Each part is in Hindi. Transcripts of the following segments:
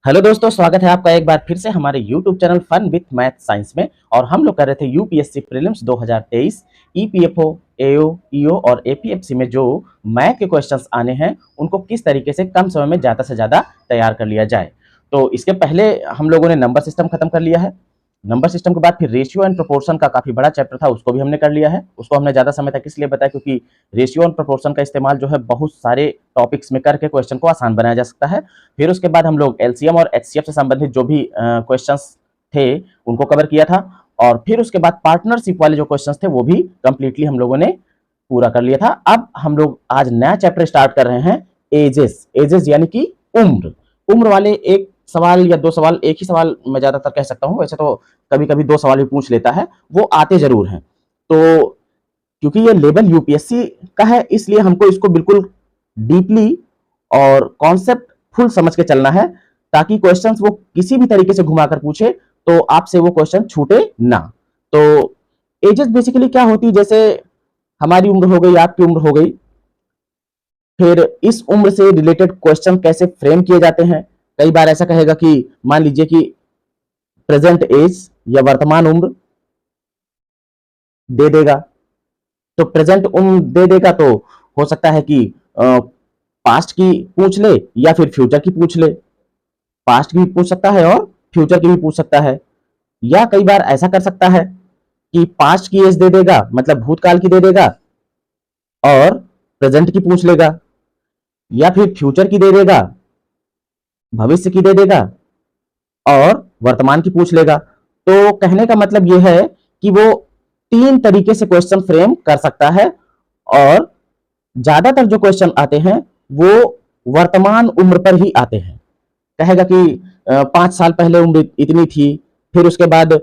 हेलो दोस्तों, स्वागत है आपका एक बार फिर से हमारे YouTube channel fun with math science में। और हम लोग कर रहे थे UPSC prelims 2023 EPFO, AO, EO और एपीएफसी में जो मैथ के क्वेश्चंस आने हैं उनको किस तरीके से कम समय में ज़्यादा से ज़्यादा तैयार कर लिया जाए। तो इसके पहले हम लोगों ने नंबर सिस्टम खत्म कर लिया है। नंबर सिस्टम के बाद फिर रेशियो एंड प्रोपोर्शन का काफी बड़ा चैप्टर था, उसको भी हमने कर लिया है। उसको हमने ज्यादा समय तक इसलिए बताया क्योंकि रेशियो एंड प्रोपोर्शन का इस्तेमाल जो है बहुत सारे टॉपिक्स में करके क्वेश्चन को आसान बनाया जा सकता है। फिर उसके बाद हम लोग एलसीएम और एचसीएफ से संबंधित जो भी क्वेश्चंस थे उनको कवर किया था। और फिर उसके बाद पार्टनरशिप वाले जो क्वेश्चंस थे वो भी कंप्लीटली हम लोगों ने पूरा कर लिया था। अब हम लोग आज नया चैप्टर स्टार्ट कर रहे हैं, एजेस। एजेस यानी कि उम्र। उम्र वाले एक सवाल या दो सवाल, एक ही सवाल मैं ज्यादातर कह सकता हूं, वैसे तो कभी कभी दो सवाल भी पूछ लेता है, वो आते जरूर हैं। तो क्योंकि ये लेवल यूपीएससी का है इसलिए हमको इसको बिल्कुल डीपली और कॉन्सेप्ट फुल समझ के चलना है, ताकि क्वेश्चंस वो किसी भी तरीके से घुमाकर पूछे तो आपसे वो क्वेश्चन छूटे ना। तो एजेस बेसिकली क्या होती है, जैसे हमारी उम्र हो गई, आपकी उम्र हो गई, फिर इस उम्र से रिलेटेड क्वेश्चन कैसे फ्रेम किए जाते हैं। कई बार ऐसा कहेगा कि मान लीजिए कि प्रेजेंट एज या वर्तमान उम्र दे देगा, तो प्रेजेंट उम्र दे देगा तो हो सकता है कि पास्ट की पूछ ले या फिर फ्यूचर की पूछ ले। पास्ट की भी पूछ सकता है और फ्यूचर की भी पूछ सकता है। या कई बार ऐसा कर सकता है कि पास्ट की एज दे देगा, मतलब भूतकाल की दे देगा और प्रेजेंट की पूछ लेगा, या फिर फ्यूचर की दे देगा, भविष्य की दे देगा और वर्तमान की पूछ लेगा। तो कहने का मतलब यह है कि वो तीन तरीके से क्वेश्चन फ्रेम कर सकता है। और ज्यादातर जो क्वेश्चन आते हैं वो वर्तमान उम्र पर ही आते हैं। कहेगा कि 5 साल पहले उम्र इतनी थी, फिर उसके बाद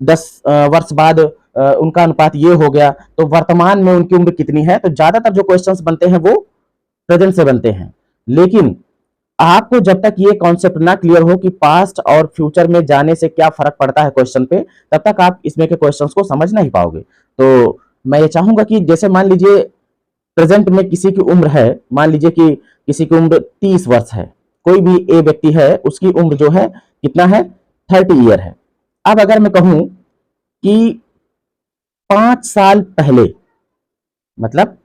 10 वर्ष बाद उनका अनुपात ये हो गया, तो वर्तमान में उनकी उम्र कितनी है। तो ज्यादातर जो क्वेश्चंस बनते हैं वो प्रेजेंट से बनते हैं। लेकिन आपको जब तक ये कॉन्सेप्ट ना क्लियर हो कि पास्ट और फ्यूचर में जाने से क्या फर्क पड़ता है क्वेश्चन पे, तब तक आप इसमें के क्वेश्चंस को समझ नहीं पाओगे। तो मैं ये चाहूंगा कि जैसे मान लीजिए प्रेजेंट में किसी की उम्र है, मान लीजिए कि किसी की उम्र 30 वर्ष है, कोई भी ए व्यक्ति है, उसकी उम्र जो है कितना है, 30 ईयर है। अब अगर मैं कहूं कि 5 साल पहले, मतलब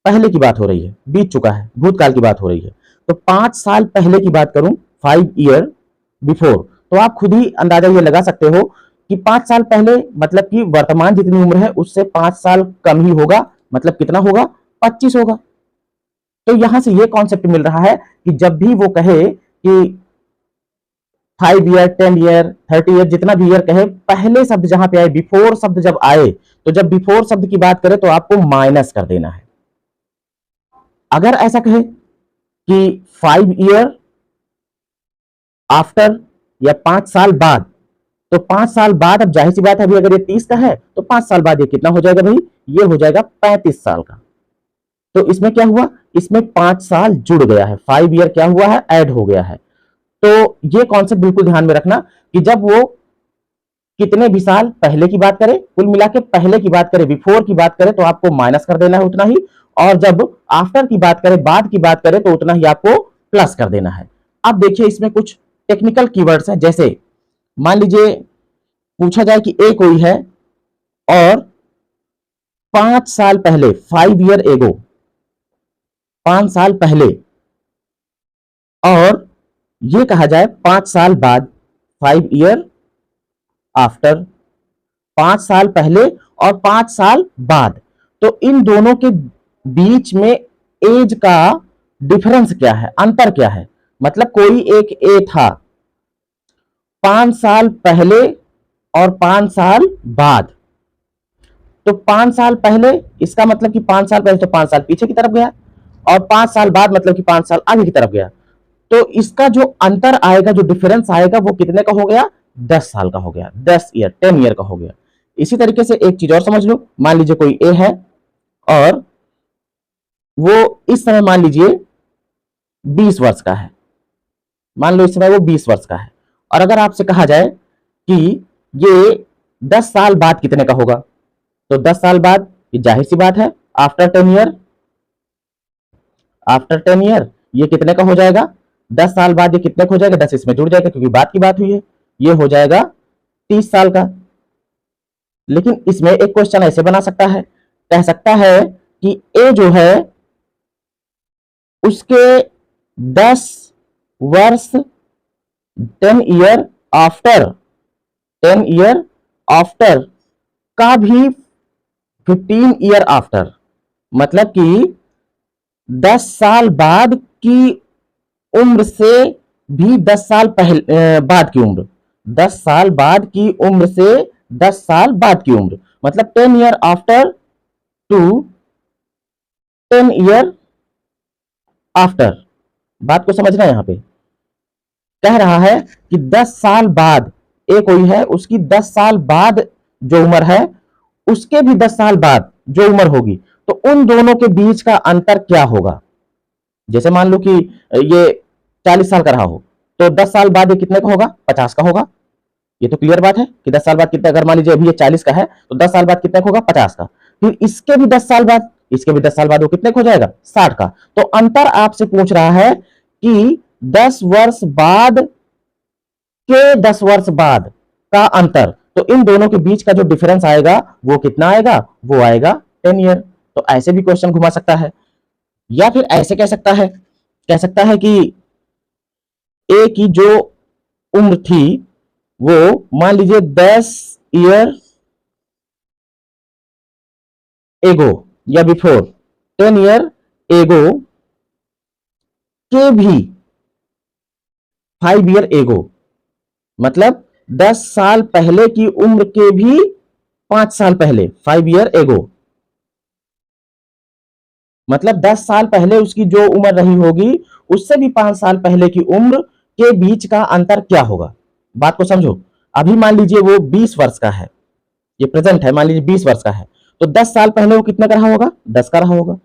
पहले की बात हो रही है, बीत चुका है, भूतकाल की बात हो रही है, तो 5 साल पहले की बात करूं, 5 ईयर बिफोर, तो आप खुद ही अंदाजा ये लगा सकते हो कि 5 साल पहले मतलब कि वर्तमान जितनी उम्र है उससे 5 साल कम ही होगा, मतलब कितना होगा, 25 होगा। तो यहां से ये कॉन्सेप्ट मिल रहा है कि जब भी वो कहे कि 5 ईयर, 10 ईयर, 30 ईयर, जितना भी ईयर कहे, पहले शब्द जहां पे आए, बिफोर शब्द जब आए, तो जब बिफोर शब्द की बात करें तो आपको माइनस कर देना है। अगर ऐसा कहे कि 5 ईयर आफ्टर या 5 साल बाद, तो 5 साल बाद, अब जाहिर सी बात है, अभी अगर ये 30 का है तो 5 साल बाद ये कितना हो जाएगा भाई, ये हो जाएगा 35 साल का। तो इसमें क्या हुआ, इसमें 5 साल जुड़ गया है, 5 ईयर क्या हुआ है, ऐड हो गया है। तो ये कॉन्सेप्ट बिल्कुल ध्यान में रखना कि जब वो कितने भी साल पहले की बात करें, कुल मिला के पहले की बात करें, बिफोर की बात करें, तो आपको माइनस कर देना है उतना ही। और जब आफ्टर की बात करें, बाद की बात करें, तो उतना ही आपको प्लस कर देना है। अब देखिए इसमें कुछ टेक्निकल कीवर्ड्स हैं। जैसे मान लीजिए पूछा जाए कि ए कोई है और 5 साल पहले, 5 ईयर एगो, 5 साल पहले, और ये कहा जाए 5 साल बाद, 5 ईयर आफ्टर, 5 साल पहले और 5 साल बाद, तो इन दोनों के बीच में एज का डिफरेंस क्या है, अंतर क्या है। मतलब कोई एक ए था 5 साल पहले और 5 साल बाद, तो 5 साल पहले इसका मतलब कि 5 साल पहले तो 5 साल पीछे की तरफ गया, और 5 साल बाद मतलब कि 5 साल आगे की तरफ गया। तो इसका जो अंतर आएगा, जो डिफरेंस आएगा, वो कितने का हो गया, 10 साल का हो गया, 10 ईयर, 10 ईयर का हो गया। इसी तरीके से एक चीज और समझ लो, मान लीजिए कोई ए है और वो इस समय मान लीजिए 20 वर्ष का है, मान लो इस समय वो 20 वर्ष का है, और अगर आपसे कहा जाए कि ये 10 साल बाद कितने का होगा, तो 10 साल बाद ये जाहिर सी बात है, आफ्टर 10 ईयर, आफ्टर 10 ईयर ये कितने का हो जाएगा, 10 साल बाद ये कितने का हो जाएगा, 10 इसमें जुड़ जाएगा क्योंकि बात की बात हुई है, ये हो जाएगा 30 साल का। लेकिन इसमें एक क्वेश्चन ऐसे बना सकता है, कह सकता है कि ए जो है उसके 10 वर्ष 10 ईयर आफ्टर 10 ईयर आफ्टर का भी 15 ईयर आफ्टर, मतलब कि 10 साल बाद की उम्र से भी 10 साल पहले बाद की उम्र, 10 साल बाद की उम्र से 10 साल बाद की उम्र, मतलब 10 year after two 10 year after. बात को समझना यहां पे कह रहा है कि 10 साल बाद एक कोई है, उसकी 10 साल बाद जो उम्र है उसके भी 10 साल बाद जो उम्र होगी, तो उन दोनों के बीच का अंतर क्या होगा। जैसे मान लो कि ये 40 साल का रहा हो, तो 10 साल बाद ये कितने का होगा, 50 का होगा। ये तो क्लियर बात है कि 10 साल बाद कितना, अगर मान लीजिए अभी ये 40 का है तो 10 साल बाद कितने का होगा, 50 का। फिर इसके भी 10 साल बाद, इसके भी 10 साल बाद वो कितने का हो जाएगा, 60 का। तो अंतर आपसे पूछ रहा है कि 10 वर्ष बाद के 10 वर्ष बाद का अंतर, तो इन दोनों के बीच का जो डिफरेंस आएगा वो कितना आएगा, वो आएगा 10 ईयर। तो ऐसे भी क्वेश्चन घुमा सकता है, या फिर ऐसे कह सकता है कि ए की जो उम्र थी वो मान लीजिए 10 ईयर एगो या बिफोर 10 ईयर एगो के भी 5 ईयर एगो, मतलब 10 साल पहले की उम्र के भी 5 साल पहले 5 ईयर एगो, मतलब 10 साल पहले उसकी जो उम्र रही होगी उससे भी 5 साल पहले की उम्र के बीच का अंतर क्या होगा। बात को समझो, अभी मान लीजिए वो 20 वर्ष का है, ये प्रेजेंट है, मान लीजिए 20 वर्ष का है, तो 10 साल पहले वो कितने का रहा होगा, 10 का रहा होगा,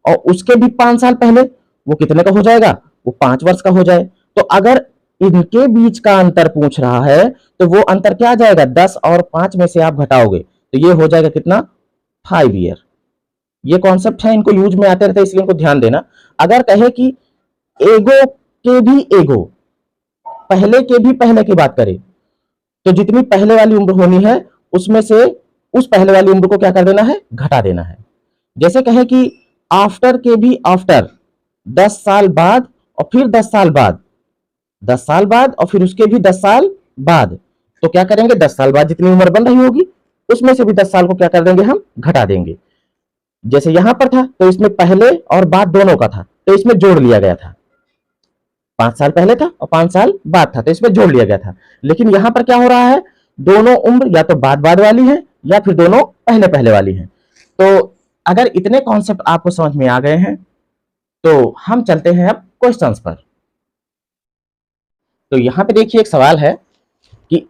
और उसके भी 5 साल पहले वो कितने का हो जाएगा, वो 5 वर्ष का हो जाए। तो अगर इनके बीच का अंतर पूछ रहा है तो वो अंतर क्या आ जाएगा, 10 और 5 में से आप घटाओगे तो ये हो जाएगा कितना, 5 ईयर। ये कॉन्सेप्ट है, इनको यूज में आते रहते हैं इसलिए इनको ध्यान देना। अगर कहे कि एगो के भी एगो, पहले के भी पहले की बात करें, तो जितनी पहले वाली उम्र होनी है उसमें से उस पहले वाली उम्र को क्या कर देना है, घटा देना है। जैसे कहे कि आफ्टर के भी आफ्टर, 10 साल बाद और फिर 10 साल बाद, 10 साल बाद और फिर उसके भी 10 साल बाद, तो क्या करेंगे, 10 साल बाद जितनी उम्र बन रही होगी उसमें से भी 10 साल को क्या कर देंगे, हम घटा देंगे। जैसे यहां पर था तो इसमें पहले और बाद दोनों का था तो इसमें जोड़ लिया गया था, 5 साल पहले था और 5 साल बाद था तो इसमें जोड़ लिया गया था। लेकिन यहां पर क्या हो रहा है, दोनों उम्र या तो बाद बाद वाली है या फिर दोनों पहले पहले वाली है। तो अगर इतने कॉन्सेप्ट आपको समझ में आ गए हैं तो हम चलते हैं अब क्वेश्चंस पर। तो यहां पे देखिए एक सवाल है कि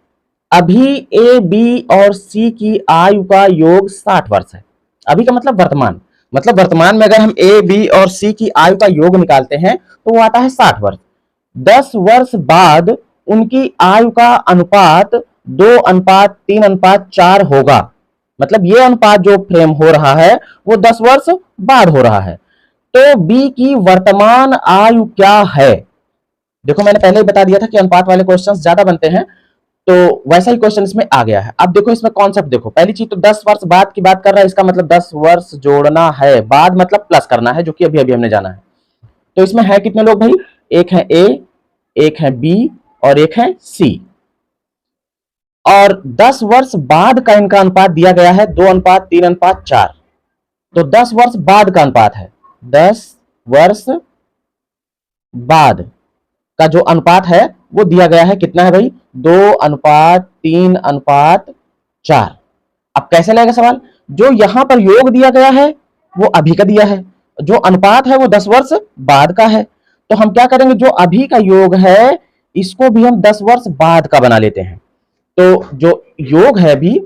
अभी ए बी और सी की आयु का योग 60 वर्ष है। अभी का मतलब वर्तमान, मतलब वर्तमान में अगर हम ए बी और सी की आयु का योग निकालते हैं तो वो आता है 60 वर्ष। 10 वर्ष बाद उनकी आयु का अनुपात 2:3:4 होगा, मतलब ये अनुपात जो फ्रेम हो रहा है वो 10 वर्ष बाद हो रहा है। तो बी की वर्तमान आयु क्या है। देखो मैंने पहले ही बता दिया था कि अनुपात वाले क्वेश्चंस ज्यादा बनते हैं, तो वैसा ही क्वेश्चन इसमें आ गया है। अब देखो इसमें कॉन्सेप्ट देखो, पहली चीज तो 10 वर्ष बाद की बात कर रहा है, इसका मतलब 10 वर्ष जोड़ना है, बाद मतलब प्लस करना है, जो कि अभी अभी हमने जाना है। तो इसमें है कितने लोग भाई, एक है ए, एक है बी और एक है सी, और 10 वर्ष बाद का इनका अनुपात दिया गया है 2:3:4। तो 10 वर्ष बाद का अनुपात है, 10 वर्ष बाद का जो अनुपात है वो दिया गया है कितना है भाई, 2:3:4। अब कैसे लगेगा सवाल, जो यहां पर योग दिया गया है वो अभी का दिया है, जो अनुपात है वो 10 वर्ष बाद का है। तो हम क्या करेंगे, जो अभी का योग है इसको भी हम 10 वर्ष बाद का बना लेते हैं। तो जो योग है अभी,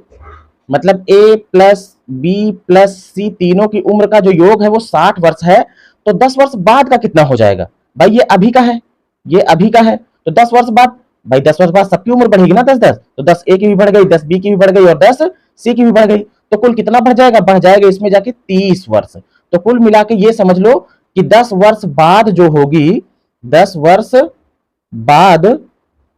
मतलब ए प्लस बी प्लस सी तीनों की उम्र का जो योग है वो 60 वर्ष है। तो 10 वर्ष बाद का कितना हो जाएगा भाई, ये अभी का है, ये अभी का है, तो 10 वर्ष बाद भाई 10 वर्ष बाद सबकी उम्र बढ़ेगी ना, 10 10, तो 10 ए की भी बढ़ गई, 10 बी की भी बढ़ गई और 10 सी की भी बढ़ गई, तो कुल कितना बढ़ जाएगा, बढ़ जाएगा इसमें जाके 30 वर्ष। तो कुल मिला के ये समझ लो कि 10 वर्ष बाद जो होगी 10 वर्ष बाद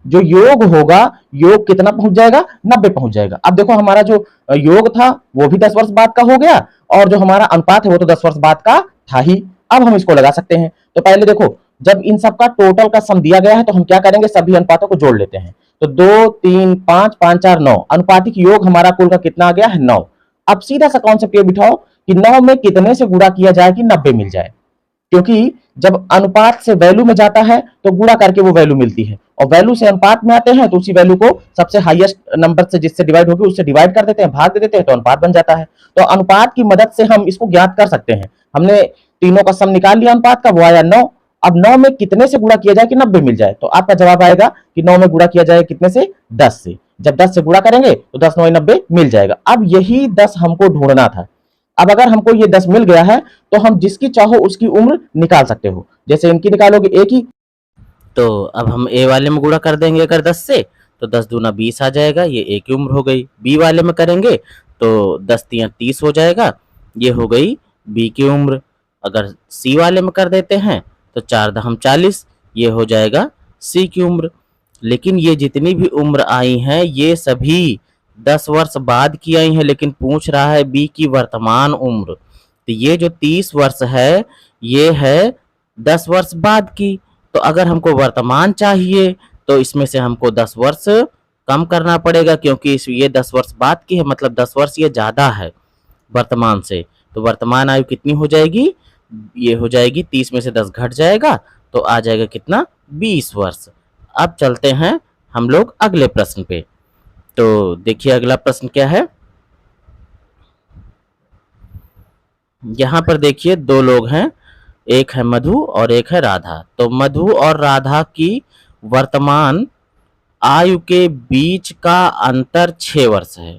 जो योग होगा, योग कितना पहुंच जाएगा, 90 पहुंच जाएगा। अब देखो हमारा जो योग था वो भी 10 वर्ष बाद का हो गया, और जो हमारा अनुपात है वो तो 10 वर्ष बाद का था ही। अब हम इसको लगा सकते हैं। तो पहले देखो, जब इन सबका टोटल का सम दिया गया है तो हम क्या करेंगे, सभी अनुपातों को जोड़ लेते हैं। तो 2 3 5 5 4 9, अनुपातिक योग हमारा कुल का कितना आ गया है, 9। अब सीधा सा कॉन्सेप्ट ये बिठाओ कि 9 में कितने से गुणा किया जाए कि 90 मिल जाए, क्योंकि जब अनुपात से वैल्यू में जाता है तो गुणा करके वो वैल्यू मिलती है, और वैल्यू से अनुपात में आते हैं तो उसी वैल्यू को सबसे हाईएस्ट नंबर से जिससे डिवाइड होगी उससे डिवाइड कर देते हैं, भाग दे देते हैं, तो अनुपात बन जाता है। तो अनुपात की मदद से हम इसको ज्ञात कर सकते हैं। हमने तीनों का सम निकाल लिया अनुपात का, वो आया 9। अब 9 में कितने से गुणा किया जाए कि 90 मिल जाए, तो आपका जवाब आएगा कि 9 में गुणा किया जाए कितने से, 10 से। जब 10 से गुणा करेंगे तो 10 9 90 मिल जाएगा। अब यही 10 हमको ढूंढना था। अब अगर हमको ये 10 मिल गया है तो हम जिसकी चाहो उसकी उम्र निकाल सकते हो। जैसे इनकी निकालोगे ए की, तो अब हम ए वाले में गुणा कर देंगे अगर 10 से, तो 10 दूना 20 आ जाएगा, ये ए की उम्र हो गई। बी वाले में करेंगे तो 10 तिया 30 हो जाएगा, ये हो गई बी की उम्र। अगर सी वाले में कर देते हैं तो 4 दहम 40, ये हो जाएगा सी की उम्र। लेकिन ये जितनी भी उम्र आई हैं ये सभी 10 वर्ष बाद की आई हैं, लेकिन पूछ रहा है बी की वर्तमान उम्र। तो ये जो 30 वर्ष है ये है 10 वर्ष बाद की। तो अगर हमको वर्तमान चाहिए तो इसमें से हमको 10 वर्ष कम करना पड़ेगा, क्योंकि ये 10 वर्ष बाद की है, मतलब 10 वर्ष ये ज़्यादा है वर्तमान से। तो वर्तमान आयु कितनी हो जाएगी, ये हो जाएगी 30 में से 10 घट जाएगा तो आ जाएगा कितना, 20 वर्ष। अब चलते हैं हम लोग अगले प्रश्न पे। तो देखिए अगला प्रश्न क्या है। यहाँ पर देखिए दो लोग हैं, एक है मधु और एक है राधा। तो मधु और राधा की वर्तमान आयु के बीच का अंतर 6 वर्ष है।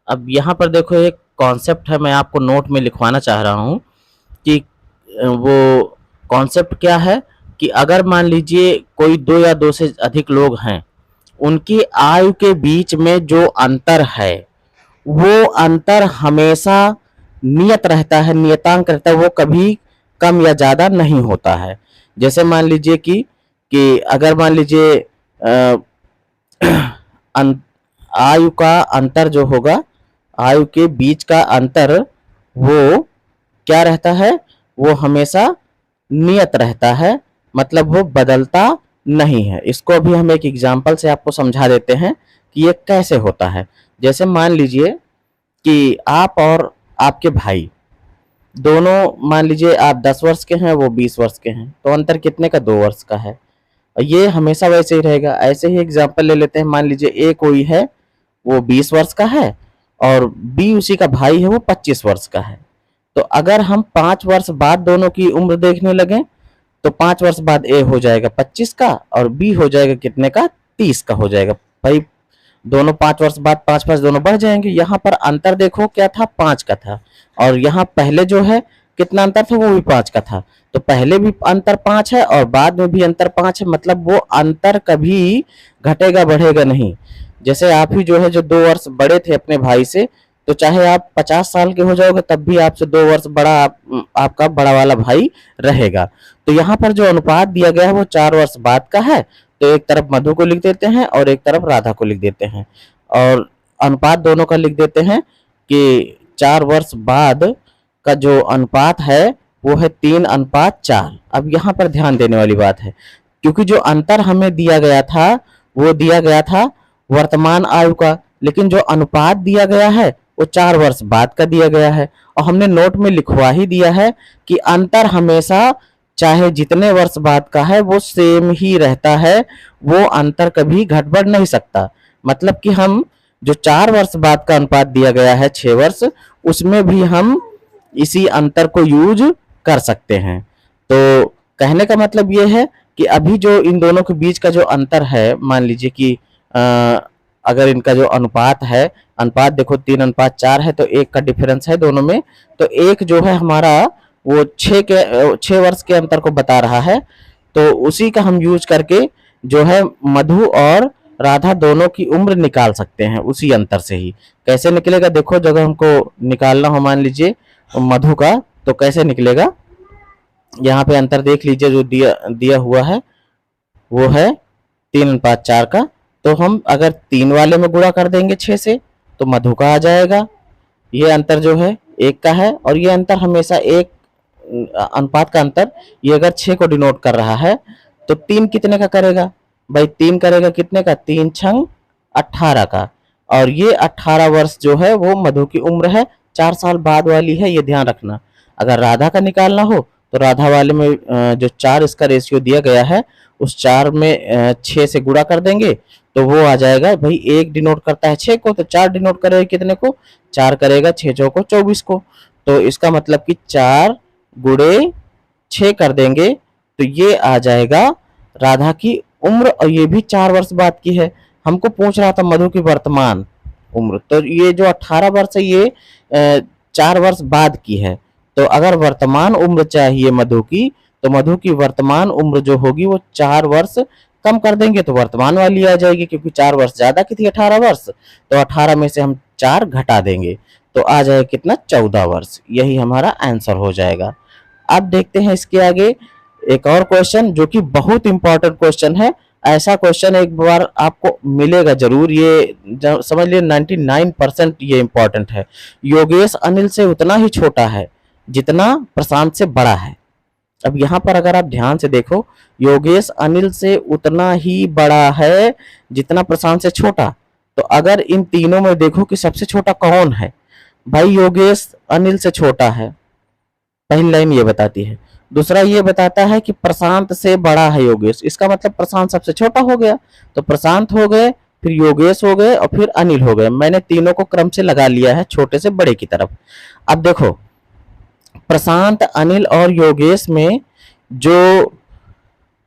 अब यहाँ पर देखो एक कॉन्सेप्ट है, मैं आपको नोट में लिखवाना चाह रहा हूँ कि वो कॉन्सेप्ट क्या है कि अगर मान लीजिए कोई 2 या 2 से अधिक लोग हैं, उनकी आयु के बीच में जो अंतर है वो अंतर हमेशा नियत रहता है, नियतांक रहता है, वो कभी कम या ज़्यादा नहीं होता है। जैसे मान लीजिए कि अगर मान लीजिए आयु का अंतर जो होगा, आयु के बीच का अंतर वो क्या रहता है, वो हमेशा नियत रहता है, मतलब वो बदलता नहीं है। इसको अभी हम एक एग्जाम्पल से आपको समझा देते हैं कि ये कैसे होता है। जैसे मान लीजिए कि आप और आपके भाई दोनों, मान लीजिए आप 10 वर्ष के हैं, वो 20 वर्ष के हैं, तो अंतर कितने का, 2 वर्ष का है। ये हमेशा वैसे ही रहेगा। ऐसे ही एग्जाम्पल ले लेते हैं, मान लीजिए ए कोई है वो 20 वर्ष का है और बी उसी का भाई है वो 25 वर्ष का है। तो अगर हम 5 वर्ष बाद दोनों की उम्र देखने लगे तो 5 वर्ष बाद ए हो जाएगा 25 का और बी हो जाएगा कितने का, 30 का हो जाएगा। भाई दोनों 5 वर्ष बाद 5 5 दोनों बढ़ जाएंगे। यहाँ पर अंतर देखो क्या था, 5 का था, और यहाँ पहले जो है कितना अंतर था, वो भी 5 का था। तो पहले भी अंतर 5 है और बाद में भी अंतर 5 है, मतलब वो अंतर कभी घटेगा बढ़ेगा नहीं। जैसे आप ही जो है जो 2 वर्ष बड़े थे अपने भाई से, तो चाहे आप 50 साल के हो जाओगे तब भी आपसे 2 वर्ष बड़ा आपका बड़ा वाला भाई रहेगा। तो यहाँ पर जो अनुपात दिया गया है वो 4 वर्ष बाद का है, तो एक तरफ मधु को लिख देते हैं और एक तरफ राधा को लिख देते हैं, और अनुपात दोनों का लिख देते हैं कि 4 वर्ष बाद का जो अनुपात है वो है 3:4। अब यहाँ पर ध्यान देने वाली बात है, क्योंकि जो अंतर हमें दिया गया था वो दिया गया था वर्तमान आयु का, लेकिन जो अनुपात दिया गया है वो 4 वर्ष बाद का दिया गया है, और हमने नोट में लिखवा ही दिया है कि अंतर हमेशा चाहे जितने वर्ष बाद का है वो सेम ही रहता है, वो अंतर कभी घट बढ़ नहीं सकता। मतलब कि हम जो 4 वर्ष बाद का अनुपात दिया गया है 6 वर्ष, उसमें भी हम इसी अंतर को यूज कर सकते हैं। तो कहने का मतलब ये है कि अभी जो इन दोनों के बीच का जो अंतर है, मान लीजिए कि अगर इनका जो अनुपात है, अनुपात देखो 3:4 है, तो 1 का डिफरेंस है दोनों में, तो एक जो है हमारा वो 6 वर्ष के अंतर को बता रहा है, तो उसी का हम यूज करके जो है मधु और राधा दोनों की उम्र निकाल सकते हैं उसी अंतर से ही। कैसे निकलेगा देखो, जब हमको निकालना हो मान लीजिए मधु का, तो कैसे निकलेगा यहाँ पे अंतर देख लीजिए, जो दिया दिया हुआ है वो है 3:4 का। तो हम अगर 3 वाले में गुणा कर देंगे 6 से तो मधु का आ जाएगा। ये अंतर जो है 1 का है, और ये अंतर हमेशा एक अनुपात का अंतर, ये अगर 6 को डिनोट कर रहा है तो 3 कितने का करेगा भाई? 3 करेगा कितने का? 3 छंग 18 का। और ये 18 वर्ष जो है वो मधु की उम्र है, 4 साल बाद वाली है, ये ध्यान रखना। अगर राधा का निकालना हो तो राधा वाले में जो 4 इसका रेशियो दिया गया है, उस 4 में 6 से गुणा कर देंगे तो वो आ जाएगा भाई। 1 डिनोट करता है 6 को, तो 4 डिनोट करेगा कितने को? 4 करेगा 6 चौको 24 को। तो इसका मतलब कि 4 गुणे 6 कर देंगे तो ये आ जाएगा राधा की उम्र, और ये भी 4 वर्ष बाद की है। हमको पूछ रहा था मधु की वर्तमान उम्र, तो ये जो 18 वर्ष है ये 4 वर्ष बाद की है। तो अगर वर्तमान उम्र चाहिए मधु की, तो मधु की वर्तमान उम्र जो होगी वो 4 वर्ष कम कर देंगे तो वर्तमान वाली आ जाएगी, क्योंकि 4 वर्ष ज्यादा की थी 18 वर्ष, तो 18 में से हम 4 घटा देंगे तो आ जाएगा कितना? 14 वर्ष। यही हमारा आंसर हो जाएगा। अब देखते हैं इसके आगे एक और क्वेश्चन, जो कि बहुत इंपॉर्टेंट क्वेश्चन है। ऐसा क्वेश्चन एक बार आपको मिलेगा जरूर, ये समझ लिए 99% ये इंपॉर्टेंट है। योगेश अनिल से उतना ही छोटा है जितना प्रशांत से बड़ा है। अब यहाँ पर अगर आप ध्यान से देखो, योगेश अनिल से उतना ही बड़ा है जितना प्रशांत से छोटा। तो अगर इन तीनों में देखो कि सबसे छोटा कौन है भाई? योगेश अनिल से छोटा है, पहली लाइन ये बताती है। दूसरा ये बताता है कि प्रशांत से बड़ा है योगेश, इसका मतलब प्रशांत सबसे छोटा हो गया। तो प्रशांत हो गए, फिर योगेश हो गए, और फिर अनिल हो गए। मैंने तीनों को क्रम से लगा लिया है छोटे से बड़े की तरफ। अब देखो, प्रशांत, अनिल और योगेश में जो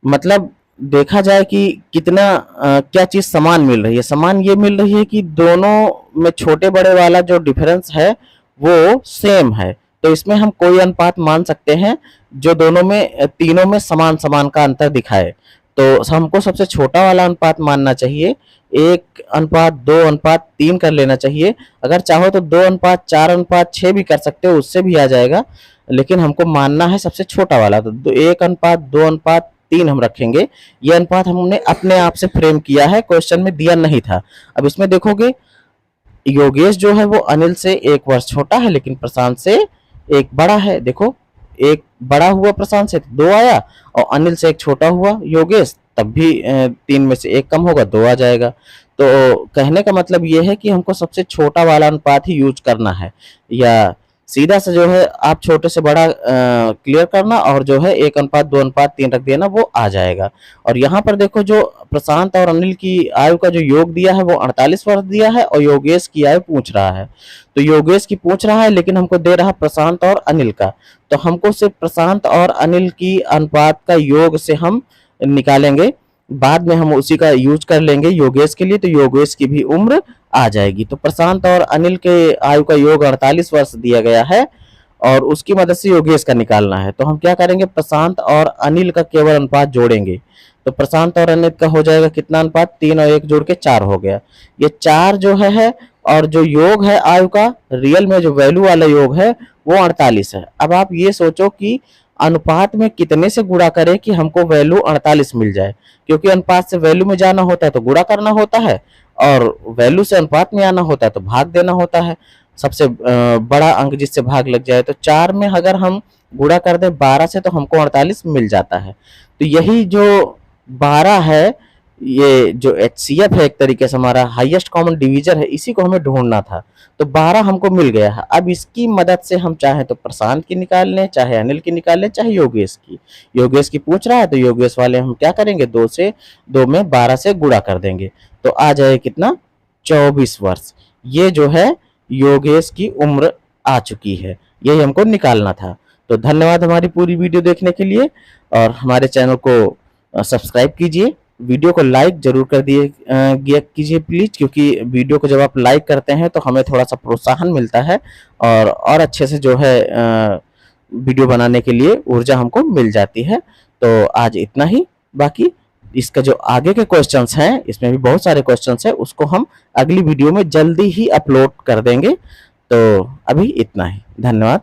मतलब देखा जाए कि कितना क्या चीज समान मिल रही है। समान ये मिल रही है कि दोनों में छोटे बड़े वाला जो डिफरेंस है वो सेम है। तो इसमें हम कोई अनुपात मान सकते हैं जो दोनों में, तीनों में समान समान का अंतर दिखाए। तो हमको सबसे छोटा वाला अनुपात मानना चाहिए, 1:2:3 कर लेना चाहिए। अगर चाहो तो 2:4:6 भी कर सकते हो, उससे भी आ जाएगा, लेकिन हमको मानना है सबसे छोटा वाला। तो 1:2:3 हम रखेंगे। ये अनुपात हमने अपने आप से फ्रेम किया है, क्वेश्चन में दिया नहीं था। अब इसमें देखोगे, योगेश जो है वो अनिल से 1 वर्ष छोटा है, लेकिन प्रशांत से 1 बड़ा है। देखो, 1 बड़ा हुआ प्रशांत से 2 आया, और अनिल से 1 छोटा हुआ योगेश, तब भी 3 में से 1 कम होगा, 2 आ जाएगा। तो कहने का मतलब ये है कि हमको सबसे छोटा वाला अनुपात ही यूज करना है, या सीधा से जो है आप छोटे से बड़ा क्लियर करना, और जो है 1:2:3 रख देना, वो आ जाएगा। और यहाँ पर देखो, जो प्रशांत और अनिल की आयु का जो योग दिया है वो 48 वर्ष दिया है, और योगेश की आयु पूछ रहा है। तो योगेश की पूछ रहा है, लेकिन हमको दे रहा प्रशांत और अनिल का। तो हमको सिर्फ प्रशांत और अनिल की अनुपात का योग से हम निकालेंगे, बाद में हम उसी का यूज कर लेंगे योगेश के लिए, तो योगेश की भी उम्र आ जाएगी। तो प्रशांत और अनिल के आयु का योग 48 वर्ष दिया गया है, और उसकी मदद से योगेश का निकालना है। तो हम क्या करेंगे, प्रशांत और अनिल का केवल अनुपात जोड़ेंगे। तो प्रशांत और अनिल का हो जाएगा कितना अनुपात? 3 और 1 जोड़ के 4 हो गया। ये 4 जो है, और जो योग है आयु का, रियल में जो वैल्यू वाला योग है वो 48 है। अब आप ये सोचो कि अनुपात में कितने से गुणा करें कि हमको वैल्यू 48 मिल जाए, क्योंकि अनुपात से वैल्यू में जाना होता है तो गुणा करना होता है, और वैल्यू से अनुपात में आना होता है तो भाग देना होता है। सबसे बड़ा अंक जिससे भाग लग जाए, तो 4 में अगर हम गुणा कर दें 12 से तो हमको 48 मिल जाता है। तो यही जो 12 है, ये जो HCF है, एक तरीके से हमारा हाईएस्ट कॉमन डिवीजर है, इसी को हमें ढूंढना था। तो 12 हमको मिल गया है। अब इसकी मदद से हम चाहे तो प्रशांत की निकाल लें, चाहे अनिल की निकाल लें, चाहे योगेश की। योगेश की पूछ रहा है तो योगेश वाले हम क्या करेंगे, 2 में 12 से गुणा कर देंगे, तो आ जाए कितना? 24 वर्ष। ये जो है योगेश की उम्र आ चुकी है, यही हमको निकालना था। तो धन्यवाद हमारी पूरी वीडियो देखने के लिए, और हमारे चैनल को सब्सक्राइब कीजिए, वीडियो को लाइक जरूर कर कीजिए प्लीज, क्योंकि वीडियो को जब आप लाइक करते हैं तो हमें थोड़ा सा प्रोत्साहन मिलता है, और अच्छे से जो है वीडियो बनाने के लिए ऊर्जा हमको मिल जाती है। तो आज इतना ही। बाकी इसका जो आगे के क्वेश्चंस हैं, इसमें भी बहुत सारे क्वेश्चंस हैं, उसको हम अगली वीडियो में जल्दी ही अपलोड कर देंगे। तो अभी इतना ही, धन्यवाद।